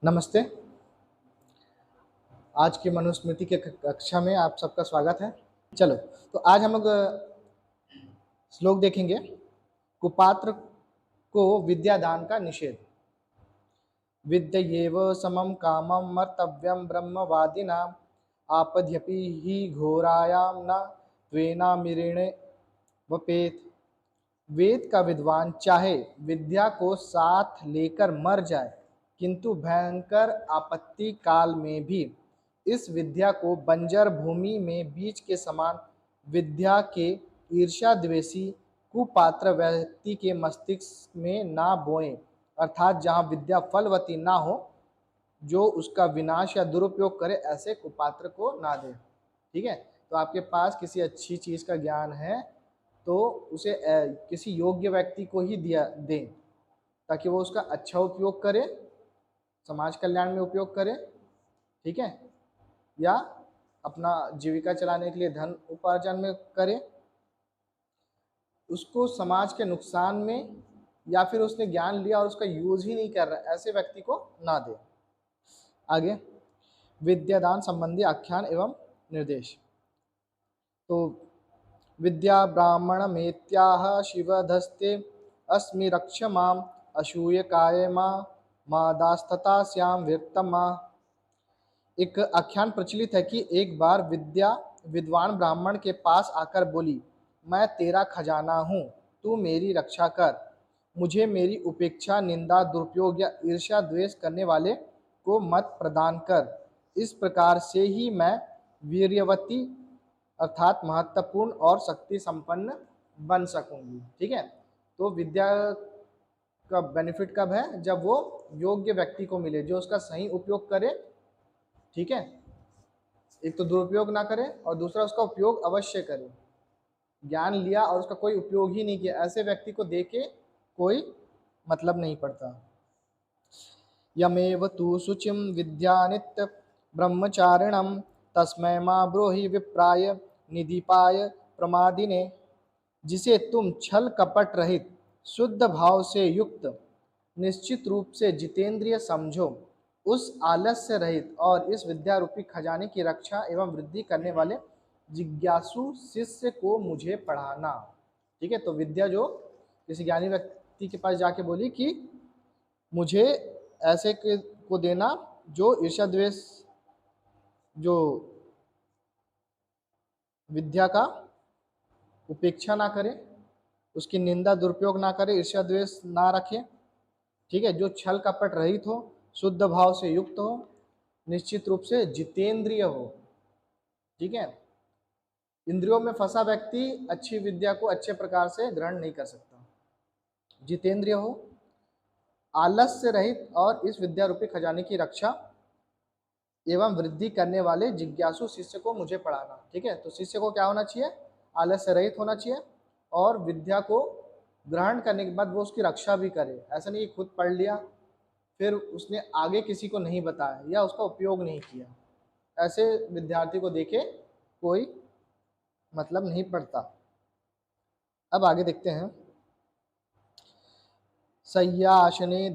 नमस्ते। आज की मनुस्मृति के कक्षा में आप सबका स्वागत है। चलो, तो आज हम लोग श्लोक देखेंगे। कुपात्र को विद्यादान का निषेध। विद्ययेव समं कामं मर्तव्यं ब्रह्मवादिनाम् आपद्यपि हि घोरायां न त्वेनामिरेण वपेत। वेद का विद्वान चाहे विद्या को साथ लेकर मर जाए, किंतु भयंकर आपत्ति काल में भी इस विद्या को बंजर भूमि में बीज के समान विद्या के ईर्ष्या द्वेषी कुपात्र व्यक्ति के मस्तिष्क में ना बोए, अर्थात जहाँ विद्या फलवती ना हो, जो उसका विनाश या दुरुपयोग करे, ऐसे कुपात्र को ना दे। ठीक है, तो आपके पास किसी अच्छी चीज़ का ज्ञान है तो उसे किसी योग्य व्यक्ति को ही दिया दें, ताकि वो उसका अच्छा उपयोग करे, समाज कल्याण में उपयोग करे। ठीक है, या अपना जीविका चलाने के लिए धन उपार्जन में करे। उसको समाज के नुकसान में, या फिर उसने ज्ञान लिया और उसका यूज ही नहीं कर रहा, ऐसे व्यक्ति को ना दे। आगे विद्यादान संबंधी आख्यान एवं निर्देश। तो विद्या ब्राह्मण मेत्याह शिवधस्ते अस्मि रक्ष माम असूय काय माँ दास्तता श्याम व्यक्तमा। एक आख्यान प्रचलित है कि एक बार विद्या विद्वान ब्राह्मण के पास आकर बोली, मैं तेरा खजाना हूँ, तू मेरी रक्षा कर। मुझे मेरी उपेक्षा, निंदा, दुरुपयोग या ईर्ष्या द्वेष करने वाले को मत प्रदान कर। इस प्रकार से ही मैं वीर्यवती अर्थात महत्वपूर्ण और शक्ति संपन्न बन सकूंगी। ठीक है, तो विद्या का बेनिफिट कब है? जब वो योग्य व्यक्ति को मिले, जो उसका सही उपयोग करे। ठीक है, एक तो दुरुपयोग ना करे और दूसरा उसका उपयोग अवश्य करे। ज्ञान लिया और उसका कोई उपयोग ही नहीं किया, ऐसे व्यक्ति को देके कोई मतलब नहीं पड़ता। यमेव तु शुचिम विद्यानित्य ब्रह्मचारिणम तस्मै मां ब्रूहि विप्राय निधिपाय प्रमादिने। जिसे तुम छल कपट रहित शुद्ध भाव से युक्त निश्चित रूप से जितेंद्रिय समझो, उस आलस्य रहित और इस विद्या रूपी खजाने की रक्षा एवं वृद्धि करने वाले जिज्ञासु शिष्य को मुझे पढ़ाना। ठीक है, तो विद्या जो किसी ज्ञानी व्यक्ति के पास जाके बोली कि मुझे ऐसे को देना जो ईर्ष्या द्वेष, जो विद्या का उपेक्षा ना करे, उसकी निंदा दुरुपयोग ना करे, ईर्ष्या द्वेष ना रखे। ठीक है, जो छल कपट रहित हो, शुद्ध भाव से युक्त हो, निश्चित रूप से जितेंद्रिय हो। ठीक है, इंद्रियों में फंसा व्यक्ति अच्छी विद्या को अच्छे प्रकार से ग्रहण नहीं कर सकता। जितेंद्रिय हो, आलस्य रहित और इस विद्या रूपी खजाने की रक्षा एवं वृद्धि करने वाले जिज्ञासु शिष्य को मुझे पढ़ाना। ठीक है, तो शिष्य को क्या होना चाहिए? आलस्य रहित होना चाहिए और विद्या को ग्रहण करने के बाद वो उसकी रक्षा भी करे। ऐसा नहीं कि खुद पढ़ लिया फिर उसने आगे किसी को नहीं बताया या उसका उपयोग नहीं किया, ऐसे विद्यार्थी को देखे कोई मतलब नहीं पड़ता। अब आगे देखते हैं। शय्या आसने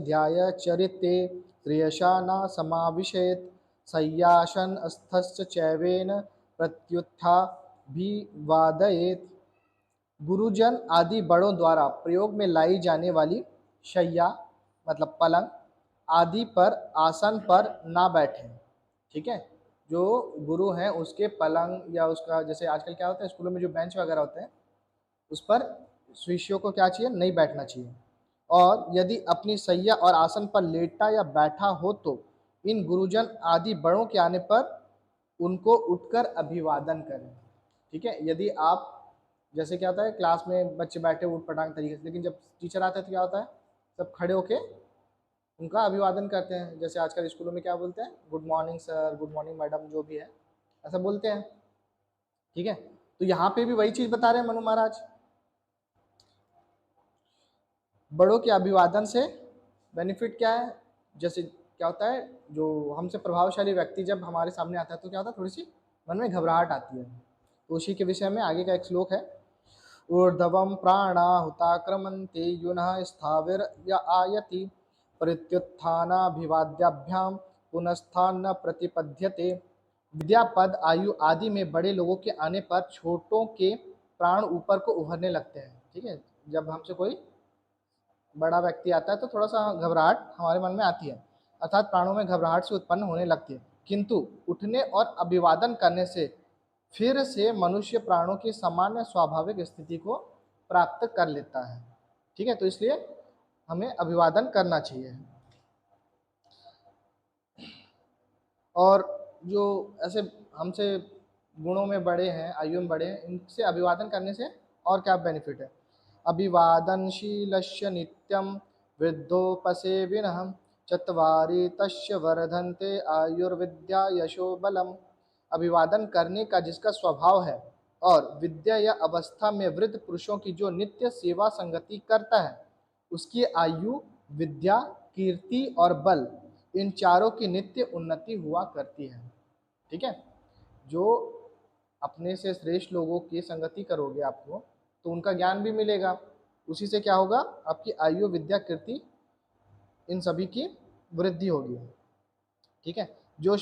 ध्याय चरिते श्रेयसा न समाविशेत। शय्यासन स्थस्य चैवेन प्रत्युत्थाभिवादयेत। गुरुजन आदि बड़ों द्वारा प्रयोग में लाई जाने वाली शय्या मतलब पलंग आदि पर, आसन पर ना बैठें। ठीक है, जो गुरु हैं उसके पलंग या उसका, जैसे आजकल क्या होता है स्कूलों में जो बेंच वगैरह होते हैं, उस पर शिष्यों को क्या चाहिए? नहीं बैठना चाहिए। और यदि अपनी शैया और आसन पर लेटा या बैठा हो तो इन गुरुजन आदि बड़ों के आने पर उनको उठकर अभिवादन करें। ठीक है, यदि आप, जैसे क्या होता है क्लास में बच्चे बैठे उठ पटांग तरीके से, लेकिन जब टीचर आते हैं तो क्या होता है? सब खड़े होके उनका अभिवादन करते हैं। जैसे आजकल स्कूलों में क्या बोलते हैं? Good morning sir, good morning madam, जो भी है ऐसा बोलते हैं। ठीक है, तो यहाँ पे भी वही चीज़ बता रहे हैं मनु महाराज। बड़ों के अभिवादन से बेनिफिट क्या है? जैसे क्या होता है, जो हमसे प्रभावशाली व्यक्ति जब हमारे सामने आता है तो क्या होता है? थोड़ी सी मन में घबराहट आती है। तो उसी के विषय में आगे का एक श्लोक है। ऊर्ध्वं प्राणाहुताक्रमन्ते युनः स्थाविर य आयति प्रत्युत्थानाभिवाद्याभ्यां पुनस्स्थान प्रतिपद्यते। विद्या पद आयु आदि में बड़े लोगों के आने पर छोटों के प्राण ऊपर को उभरने लगते हैं। ठीक है, जब हमसे कोई बड़ा व्यक्ति आता है तो थोड़ा सा घबराहट हमारे मन में आती है, अर्थात प्राणों में घबराहट से उत्पन्न होने लगती है, किंतु उठने और अभिवादन करने से फिर से मनुष्य प्राणों की सामान्य स्वाभाविक स्थिति को प्राप्त कर लेता है। ठीक है, तो इसलिए हमें अभिवादन करना चाहिए। और जो ऐसे हमसे गुणों में बड़े हैं, आयु में बड़े हैं, इनसे अभिवादन करने से और क्या बेनिफिट है? अभिवादनशीलस्य नित्यं वृद्धोपसेविनः चत्वारि तस्य वर्धन्ते आयुर्विद्या यशो बलम। अभिवादन करने का जिसका स्वभाव है और विद्या या अवस्था में वृद्ध पुरुषों की जो नित्य सेवा संगति करता है, उसकी आयु, विद्या, कीर्ति और बल, इन चारों की नित्य उन्नति हुआ करती है। ठीक है, जो अपने से श्रेष्ठ लोगों की संगति करोगे आपको, तो उनका ज्ञान भी मिलेगा, उसी से क्या होगा, आपकी आयु, विद्या, कीर्ति, इन सभी की वृद्धि होगी। ठीक है, जो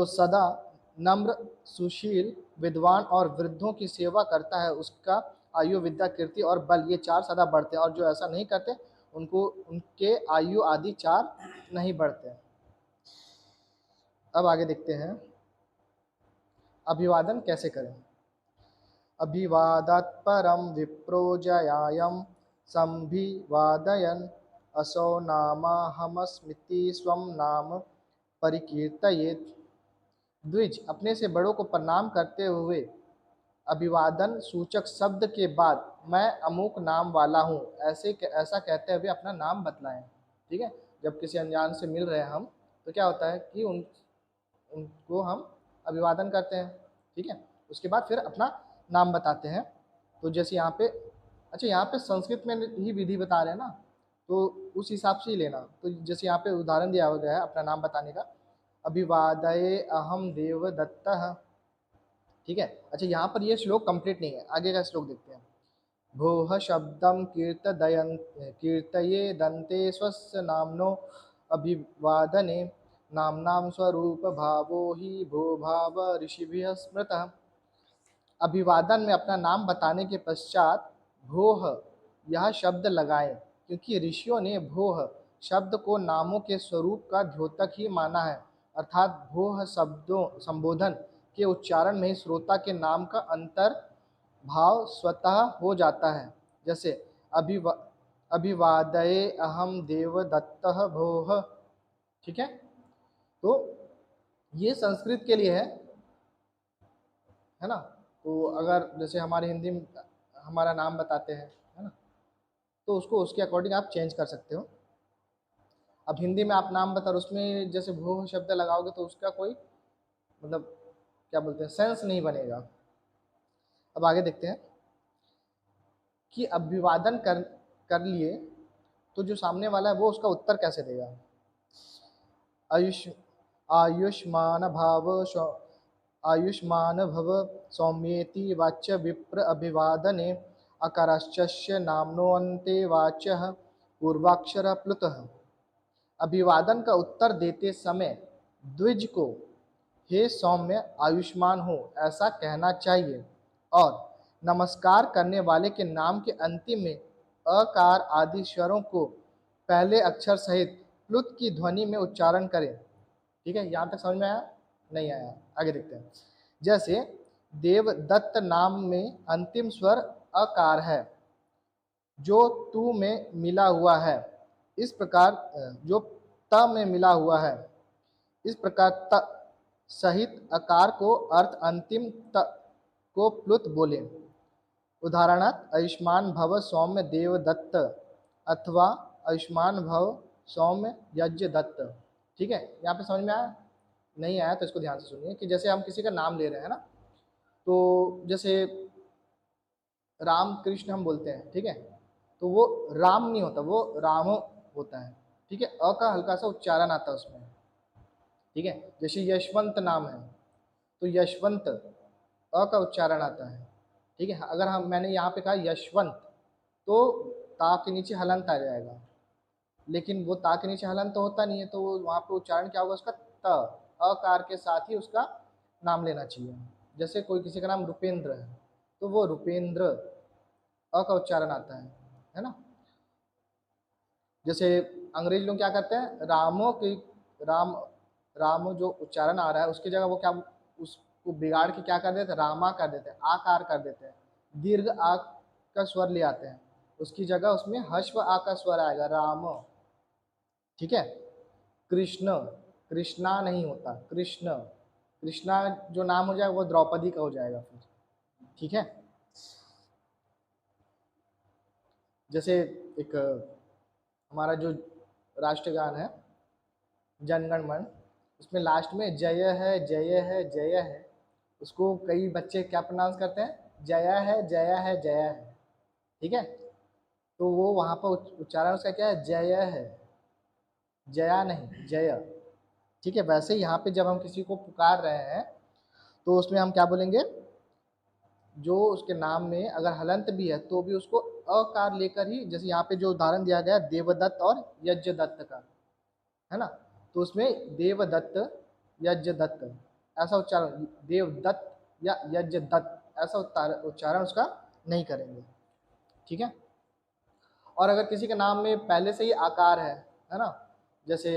सदा नम्र, सुशील, विद्वान और वृद्धों की सेवा करता है, उसका आयु, विद्या, कीर्ति और बल, ये चार सदा बढ़ते हैं, और जो ऐसा नहीं करते उनको उनके आयु आदि चार नहीं बढ़ते। अब आगे देखते हैं अभिवादन कैसे करें। अभिवादात् परम विप्रो जयायं संभिवादयन् असौ नामाहमस्मिति स्वं नाम परिकीर्तयेत्। द्विज, अपने से बड़ों को प्रणाम करते हुए अभिवादन सूचक शब्द के बाद मैं अमुक नाम वाला हूँ ऐसा कहते हुए अपना नाम बतलाएं। ठीक है, जब किसी अनजान से मिल रहे हैं हम, तो क्या होता है कि उनको हम अभिवादन करते हैं। ठीक है, उसके बाद फिर अपना नाम बताते हैं। तो जैसे यहाँ पे, अच्छा यहाँ पे संस्कृत में ही विधि बता रहे हैं ना, तो उस हिसाब से ही लेना। तो जैसे यहाँ पे उदाहरण दिया गया है अपना नाम बताने का, अभिवादये अहम देवदत्तः। ठीक है, अच्छा यहाँ पर ये श्लोक कंप्लीट नहीं है, आगे का श्लोक देखते हैं। भोः शब्दं कीर्तये दन्ते स्वस्य नाम्नो अभिवादने नाम्नां स्वरूप भावो हि भो भाव ऋषिभिः स्मृतः। अभिवादन में अपना नाम बताने के पश्चात भोह यह शब्द लगाएं, क्योंकि ऋषियों ने भोह शब्द को नामों के स्वरूप का द्योतक ही माना है, अर्थात भोह शब्दों संबोधन के उच्चारण में ही श्रोता के नाम का अंतर भाव स्वतः हो जाता है। जैसे अभिवादये अहम देवदत्तः भोः। ठीक है, तो ये संस्कृत के लिए है ना। तो अगर जैसे हमारे हिंदी में हमारा नाम बताते हैं, है ना, तो उसको उसके अकॉर्डिंग आप चेंज कर सकते हो। अब हिंदी में आप नाम बता, उसमें जैसे भोह शब्द लगाओगे तो उसका कोई मतलब क्या बोलते हैं, सेंस नहीं बनेगा। अब आगे देखते हैं कि अभिवादन कर लिए तो जो सामने वाला है वो उसका उत्तर कैसे देगा। आयुष्मान भव सौम्येति वाच्य विप्र अभिवादने अकारश्चस्य नाम्नोऽन्ते वाच्यः पूर्वाक्षर प्लुतः। अभिवादन का उत्तर देते समय द्विज को हे सौम्य, आयुष्मान हो, ऐसा कहना चाहिए, और नमस्कार करने वाले के नाम के अंतिम में अकार आदि स्वरों को पहले अक्षर सहित प्लुत की ध्वनि में उच्चारण करें। ठीक है, यहाँ तक समझ में आया? नहीं आया? आगे देखते हैं। जैसे देवदत्त नाम में अंतिम स्वर अकार है, जो तू में मिला हुआ है, इस प्रकार जो त में मिला हुआ है, इस प्रकार त सहित अकार को अर्थ अंतिम त को प्लुत बोले। उदाहरणार्थ आयुष्मान भव सौम्य देवदत्त अथवा आयुष्मान भव सौम्य यज्ञ दत्त। ठीक है, यहाँ पे समझ में आया? नहीं आया तो इसको ध्यान से सुनिए कि जैसे हम किसी का नाम ले रहे हैं ना, तो जैसे राम कृष्ण हम बोलते हैं, ठीक है, तो वो राम नहीं होता, वो रामो होता है। ठीक है, अ का हल्का सा उच्चारण आता है उसमें। ठीक है, जैसे यशवंत नाम है तो यशवंत अ का उच्चारण आता है। ठीक है, अगर मैंने यहाँ पे कहा यशवंत, तो ता के नीचे हलंत आ जाएगा, लेकिन वो ता के नीचे हलंत तो होता नहीं है, तो वहाँ पे उच्चारण क्या होगा उसका, त, अकार के साथ ही उसका नाम लेना चाहिए। जैसे कोई किसी का नाम रुपेंद्र है, तो वो रुपेंद्र, अ का उच्चारण आता है ना। जैसे अंग्रेज लोग क्या करते हैं, रामो की राम राम जो उच्चारण आ रहा है उसकी जगह वो क्या, उसको बिगाड़ के क्या कर देते हैं, रामा कर देते हैं, आकार कर देते हैं, दीर्घ आ का स्वर ले आते हैं, उसकी जगह उसमें हश्व आ का स्वर आएगा, राम। ठीक है, कृष्ण, कृष्णा नहीं होता, कृष्ण, कृष्णा जो नाम हो जाएगा वो द्रौपदी का हो जाएगा फिर। ठीक है, जैसे एक हमारा जो राष्ट्रगान है जनगण मन, उसमें लास्ट में जय है जय है जय है, उसको कई बच्चे क्या प्रोनाउंस करते हैं, जया है जया है जया है। ठीक है, तो वो वहाँ पर उच्चारण उसका क्या है, जय है, जया नहीं, जय। ठीक है, वैसे यहाँ पे जब हम किसी को पुकार रहे हैं तो उसमें हम क्या बोलेंगे, जो उसके नाम में अगर हलंत भी है तो भी उसको अकार लेकर ही, जैसे यहाँ पे जो उदाहरण दिया गया देवदत्त और यज्ञदत्त का, है ना, तो उसमें देवदत्त यज्ञदत्त ऐसा उच्चारण, देवदत्त या यज्ञदत्त ऐसा उच्चारण उसका नहीं करेंगे। ठीक है, और अगर किसी के नाम में पहले से ही आकार है ना, जैसे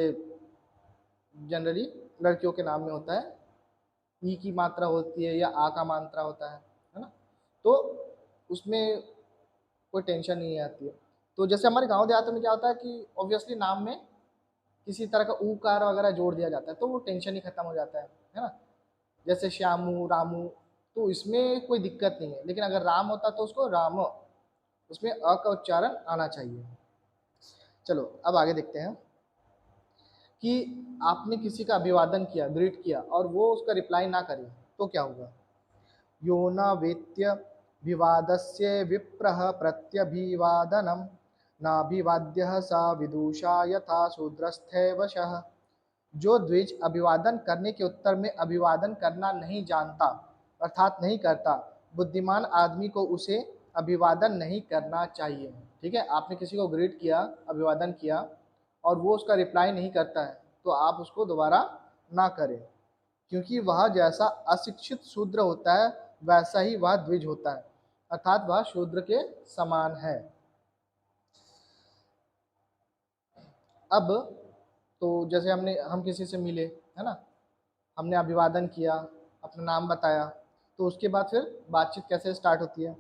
जनरली लड़कियों के नाम में होता है ई की मात्रा होती है या आ का मात्रा होता है ना, तो उसमें कोई टेंशन नहीं आती है। तो जैसे हमारे गांव देहात में क्या होता है कि ऑब्वियसली नाम में किसी तरह का ऊकार वगैरह जोड़ दिया जाता है तो वो टेंशन ही खत्म हो जाता है ना, जैसे श्यामू रामू, तो इसमें कोई दिक्कत नहीं है, लेकिन अगर राम होता तो उसको राम, उसमें अ का उच्चारण आना चाहिए। चलो अब आगे देखते हैं कि आपने किसी का अभिवादन किया, ग्रीट किया, और वो उसका रिप्लाई ना करे तो क्या होगा, यो न वेत्य विवादस्य विप्रः प्रत्यभिवादनम नाभिवाद्य सा विदुषा यथा शूद्रस्थे वशः। जो द्विज अभिवादन करने के उत्तर में अभिवादन करना नहीं जानता अर्थात नहीं करता, बुद्धिमान आदमी को उसे अभिवादन नहीं करना चाहिए। ठीक है, आपने किसी को ग्रीट किया, अभिवादन किया, और वो उसका रिप्लाई नहीं करता है तो आप उसको दोबारा ना करें, क्योंकि वह जैसा अशिक्षित शूद्र होता है वैसा ही वह द्विज होता है, अर्थात वह शूद्र के समान है। अब तो जैसे हम किसी से मिले, है ना, हमने अभिवादन किया, अपना नाम बताया, तो उसके बाद फिर बातचीत कैसे स्टार्ट होती है,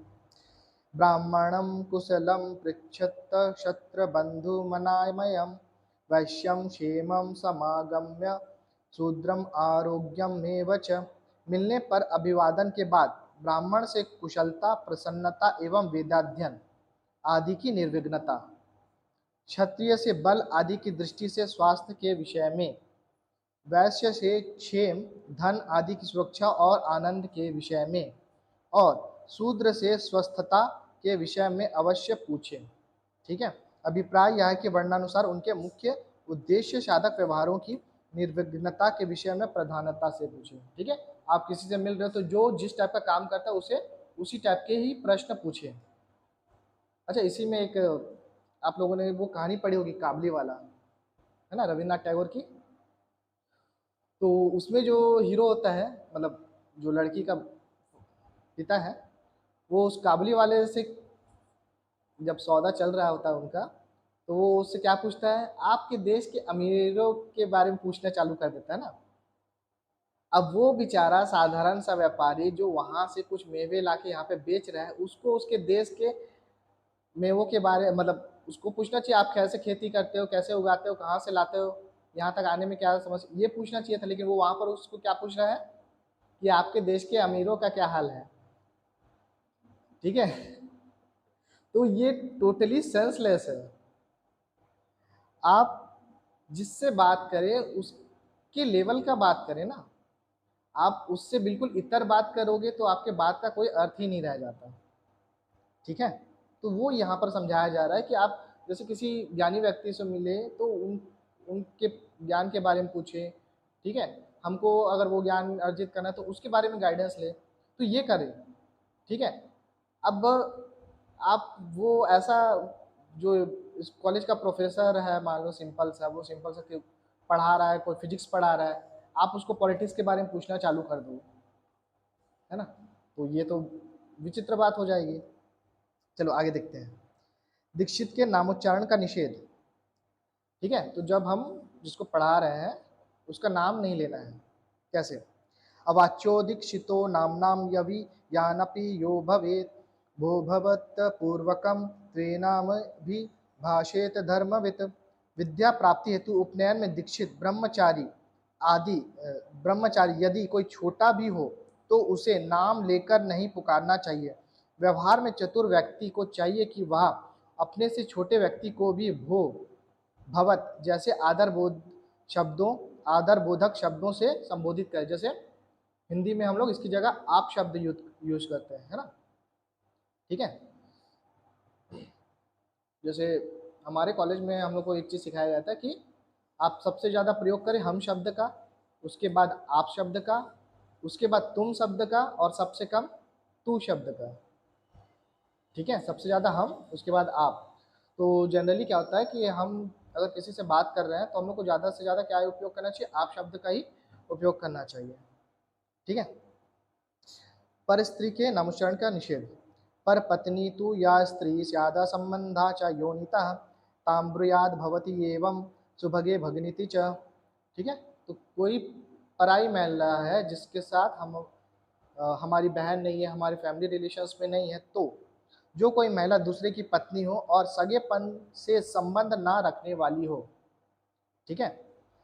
ब्राह्मणं कुशलं पृच्छत शत्रबन्धुमनामयं वैश्यं क्षेमं समागम्य शूद्रम आरोग्यमेव च। मिलने पर अभिवादन के बाद ब्राह्मण से कुशलता, प्रसन्नता एवं वेदाध्ययन आदि की निर्विघ्नता, क्षत्रिय से बल आदि की दृष्टि से स्वास्थ्य के विषय में, वैश्य से क्षेम, धन आदि की सुरक्षा और आनंद के विषय में, और शूद्र से स्वस्थता के विषय में अवश्य पूछें। ठीक है, अभिप्राय यह है कि वर्णानुसार उनके मुख्य उद्देश्य साधक व्यवहारों की निर्विघ्नता के विषय में प्रधानता से पूछें। ठीक है, आप किसी से मिल रहे हो तो जो जिस टाइप का काम करता है उसे उसी टाइप के ही प्रश्न पूछें। अच्छा, इसी में एक आप लोगों ने वो कहानी पढ़ी होगी काबली वाला, है ना, रविन्द्रनाथ टैगोर की। तो उसमें जो हीरो होता है, मतलब जो लड़की का पिता है, वो उस काबली वाले से जब सौदा चल रहा होता है उनका, तो वो उससे क्या पूछता है, आपके देश के अमीरों के बारे में पूछना चालू कर देता है ना। अब वो बेचारा साधारण सा व्यापारी जो वहां से कुछ मेवे लाके यहाँ पे बेच रहा है, उसको उसके देश के मेवों के बारे, मतलब उसको पूछना चाहिए आप कैसे खेती करते हो, कैसे उगाते हो, कहाँ से लाते हो, यहाँ तक आने में क्या समस्या, ये पूछना चाहिए था, लेकिन वो वहां पर उसको क्या पूछ रहा है कि आपके देश के अमीरों का क्या हाल है। ठीक है, तो ये टोटली सेंसलेस है। आप जिससे बात करें उसके लेवल का बात करें ना, आप उससे बिल्कुल इतर बात करोगे तो आपके बात का कोई अर्थ ही नहीं रह जाता। ठीक है, तो वो यहाँ पर समझाया जा रहा है कि आप जैसे किसी ज्ञानी व्यक्ति से मिले तो उनके ज्ञान के बारे में पूछे। ठीक है, हमको अगर वो ज्ञान अर्जित करना है तो उसके बारे में गाइडेंस ले, तो ये करें। ठीक है, अब आप वो ऐसा जो इस कॉलेज का प्रोफेसर है, मान लो सिंपल सा, वो सिंपल सा पढ़ा रहा है, कोई फिजिक्स पढ़ा रहा है, आप उसको पॉलिटिक्स के बारे में पूछना चालू कर दो, है ना, तो ये तो विचित्र बात हो जाएगी। चलो आगे देखते हैं। दीक्षित के नामोच्चारण का निषेध। ठीक है, तो जब हम जिसको पढ़ा रहे हैं उसका नाम नहीं लेना है। कैसे? अवाच्यो दीक्षितो नाम्नाम यवि यानपि यो भवेत् भो भवत् पूर्वकम त्वेनाम भी भाषेत धर्मवित्। विद्या प्राप्ति हेतु उपनयन में दीक्षित ब्रह्मचारी आदि ब्रह्मचारी यदि कोई छोटा भी हो तो उसे नाम लेकर नहीं पुकारना चाहिए। व्यवहार में चतुर व्यक्ति को चाहिए कि वह अपने से छोटे व्यक्ति को भी भो भवत जैसे आदर बोधक शब्दों से संबोधित करे। जैसे हिंदी में हम लोग इसकी जगह आप शब्द यूज करते हैं, है ना। ठीक है, जैसे हमारे कॉलेज में हम लोग को एक चीज़ सिखाया जाता है कि आप सबसे ज़्यादा प्रयोग करें हम शब्द का, उसके बाद आप शब्द का, उसके बाद तुम शब्द का, और सबसे कम तू शब्द का। ठीक है, सबसे ज़्यादा हम, उसके बाद आप। तो जनरली क्या होता है कि हम अगर किसी से बात कर रहे हैं तो हम लोग को ज़्यादा से ज़्यादा क्या उपयोग करना चाहिए? आप शब्द का ही उपयोग करना चाहिए। ठीक है। पर स्त्री के नामोच्चारण का निषेध। पर पत्नी तु या स्त्री स्यादा संबंधा च योनितः तां ब्रूयाद भवति एवं सुभगे भगनीति च। ठीक है, तो कोई पराई महिला है जिसके साथ हम हमारी बहन नहीं है, हमारे फैमिली रिलेशंस में नहीं है, तो जो कोई महिला दूसरे की पत्नी हो और सगेपन से संबंध ना रखने वाली हो, ठीक है,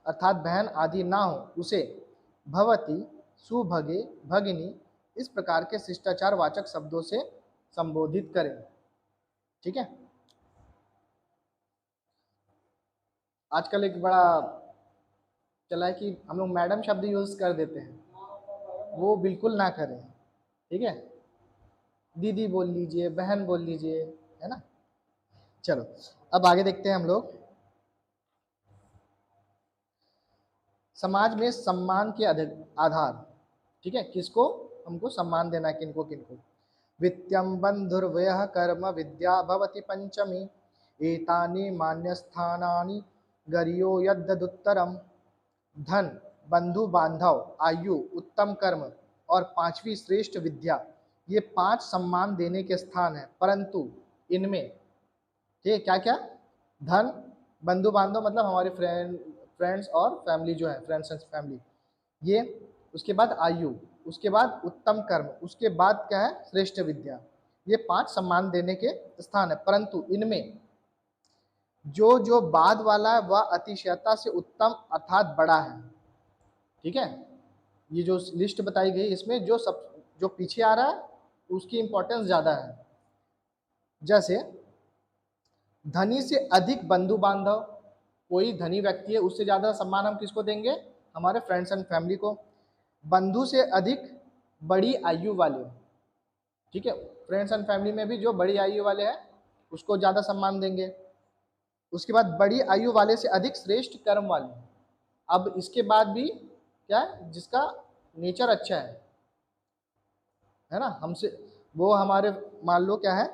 अर्थात बहन आदि ना हो, उसे भवती, सुभगे, भगिनी इस प्रकार के शिष्टाचार वाचक शब्दों से संबोधित करें। ठीक है, आजकल एक बड़ा चला है कि हम लोग मैडम शब्द यूज कर देते हैं, वो बिल्कुल ना करें। ठीक है, दीदी बोल लीजिए, बहन बोल लीजिए, है ना। चलो अब आगे देखते हैं हम लोग। समाज में सम्मान के आधार। ठीक है, किसको हमको सम्मान देना है, किनको किनको। वित्तम बंधुर्वयः कर्म विद्या भवति पंचमी एतानि मान्यस्थानानि गरियो यद्दुत्तरम। धन, बंधु बांधव, आयु, उत्तम कर्म और पांचवी श्रेष्ठ विद्या, ये 5 सम्मान देने के स्थान है, परंतु इनमें, ठीक है, क्या क्या? धन, बंधु बांधव मतलब हमारे फ्रेंड्स और फैमिली जो है, फ्रेंड्स एंड फैमिली, ये, उसके बाद आयु, उसके बाद उत्तम कर्म, उसके बाद क्या है? श्रेष्ठ विद्या। ये 5 सम्मान देने के स्थान है, परंतु इनमें जो जो बाद वाला है वह अतिशयता से उत्तम अर्थात बड़ा है। ठीक है, ये जो लिस्ट बताई गई इसमें जो पीछे आ रहा है उसकी इंपॉर्टेंस ज़्यादा है। जैसे धनी से अधिक बंधु बांधव, कोई धनी व्यक्ति है उससे ज़्यादा सम्मान हम किसको देंगे? हमारे फ्रेंड्स एंड फैमिली को। बंधु से अधिक बड़ी आयु वाले, ठीक है, फ्रेंड्स एंड फैमिली में भी जो बड़ी आयु वाले हैं उसको ज़्यादा सम्मान देंगे। उसके बाद बड़ी आयु वाले से अधिक श्रेष्ठ कर्म वाले। अब इसके बाद भी क्या है? जिसका नेचर अच्छा है ना, हमसे, वो हमारे, मान लो क्या है,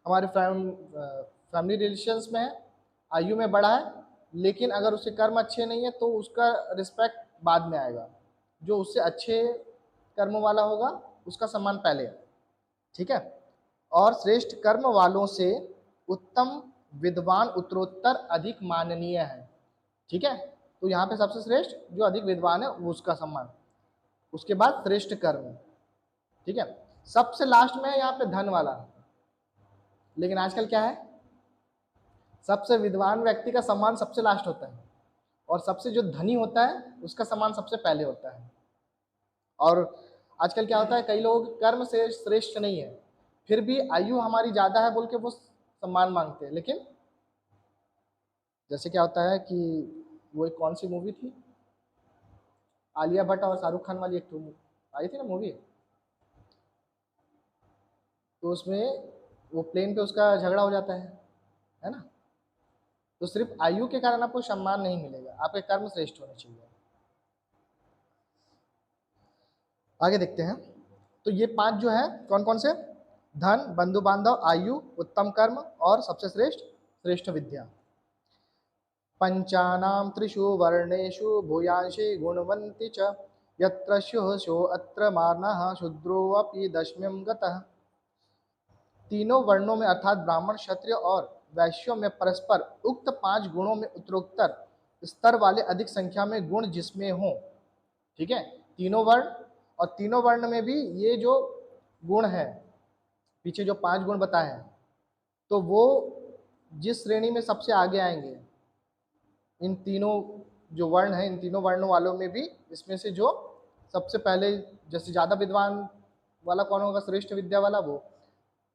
हमारे फैमिली रिलेशंस में है, आयु में बड़ा है, लेकिन अगर उसके कर्म अच्छे नहीं है तो उसका रिस्पेक्ट बाद में आएगा। जो उससे अच्छे कर्म वाला होगा उसका सम्मान पहले। ठीक है, और श्रेष्ठ कर्म वालों से उत्तम विद्वान उत्तरोत्तर अधिक माननीय है। ठीक है, तो यहाँ पे सबसे श्रेष्ठ जो अधिक विद्वान है वो उसका सम्मान, उसके बाद श्रेष्ठ कर्म। ठीक है, सबसे लास्ट में है यहाँ पे धन वाला। लेकिन आजकल क्या है, सबसे विद्वान व्यक्ति का सम्मान सबसे लास्ट होता है और सबसे जो धनी होता है उसका सम्मान सबसे पहले होता है। और आजकल क्या होता है, कई लोग कर्म से श्रेष्ठ नहीं है, फिर भी आयु हमारी ज़्यादा है बोल के वो सम्मान मांगते हैं। लेकिन जैसे क्या होता है कि वो एक कौन सी मूवी थी, आलिया भट्ट और शाहरुख खान वाली एक आई थी ना मूवी, तो उसमें वो प्लेन पे उसका झगड़ा हो जाता है ना। तो सिर्फ आयु के कारण आपको सम्मान नहीं मिलेगा, आपके कर्म श्रेष्ठ होने चाहिए। आगे देखते हैं। तो ये 5 जो है कौन कौन से? धन, बंधु बांधव, आयु, उत्तम कर्म और सबसे श्रेष्ठ श्रेष्ठ विद्या। पंचानां त्रिषु वर्णेषु भूयांशि गुणवन्ति च यत्र स्युः सो अत्र मानः शूद्रोऽपि दशम्यं गतः। तीनों वर्णों में अर्थात ब्राह्मण, क्षत्रिय और वैश्यों में परस्पर उक्त 5 गुणों में उत्तरोत्तर स्तर वाले अधिक संख्या में गुण जिसमें हों। ठीक है, तीनों वर्ण, और तीनों वर्ण में भी ये जो गुण है, पीछे जो 5 गुण बताए हैं, तो वो जिस श्रेणी में सबसे आगे आएंगे, इन तीनों जो वर्ण हैं, इन तीनों वर्णों वालों में भी इसमें से जो सबसे पहले, जैसे ज़्यादा विद्वान वाला कौन होगा, श्रेष्ठ विद्या वाला, वो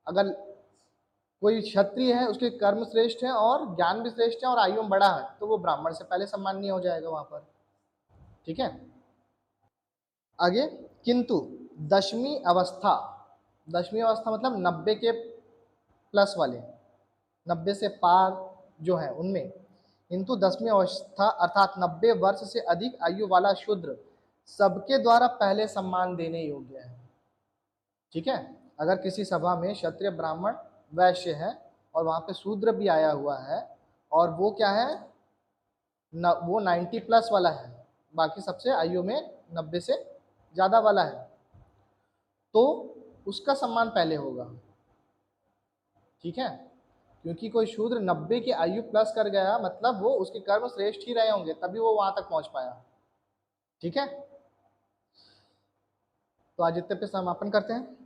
अगर कोई क्षत्रिय है उसके कर्म श्रेष्ठ है और ज्ञान भी श्रेष्ठ है और आयु में बड़ा है, तो वो ब्राह्मण से पहले सम्माननीय हो जाएगा वहां पर। ठीक है, आगे, किंतु दशमी अवस्था, दशमी अवस्था मतलब 90 के प्लस वाले, 90 से पार जो है उनमें, किंतु दसवीं अवस्था अर्थात 90 वर्ष से अधिक आयु वाला शूद्र सबके द्वारा पहले सम्मान देने योग्य है। ठीक है, अगर किसी सभा में क्षत्रिय, ब्राह्मण, वैश्य है और वहां पे शूद्र भी आया हुआ है और वो क्या है वो 90 प्लस वाला है, बाकी सबसे आयु में 90 से ज़्यादा वाला है, तो उसका सम्मान पहले होगा। ठीक है, क्योंकि कोई शूद्र 90 की आयु प्लस कर गया मतलब वो उसके कर्म श्रेष्ठ ही रहे होंगे तभी वो वहां तक पहुंच पाया। ठीक है, तो आज इतने पे समापन करते हैं।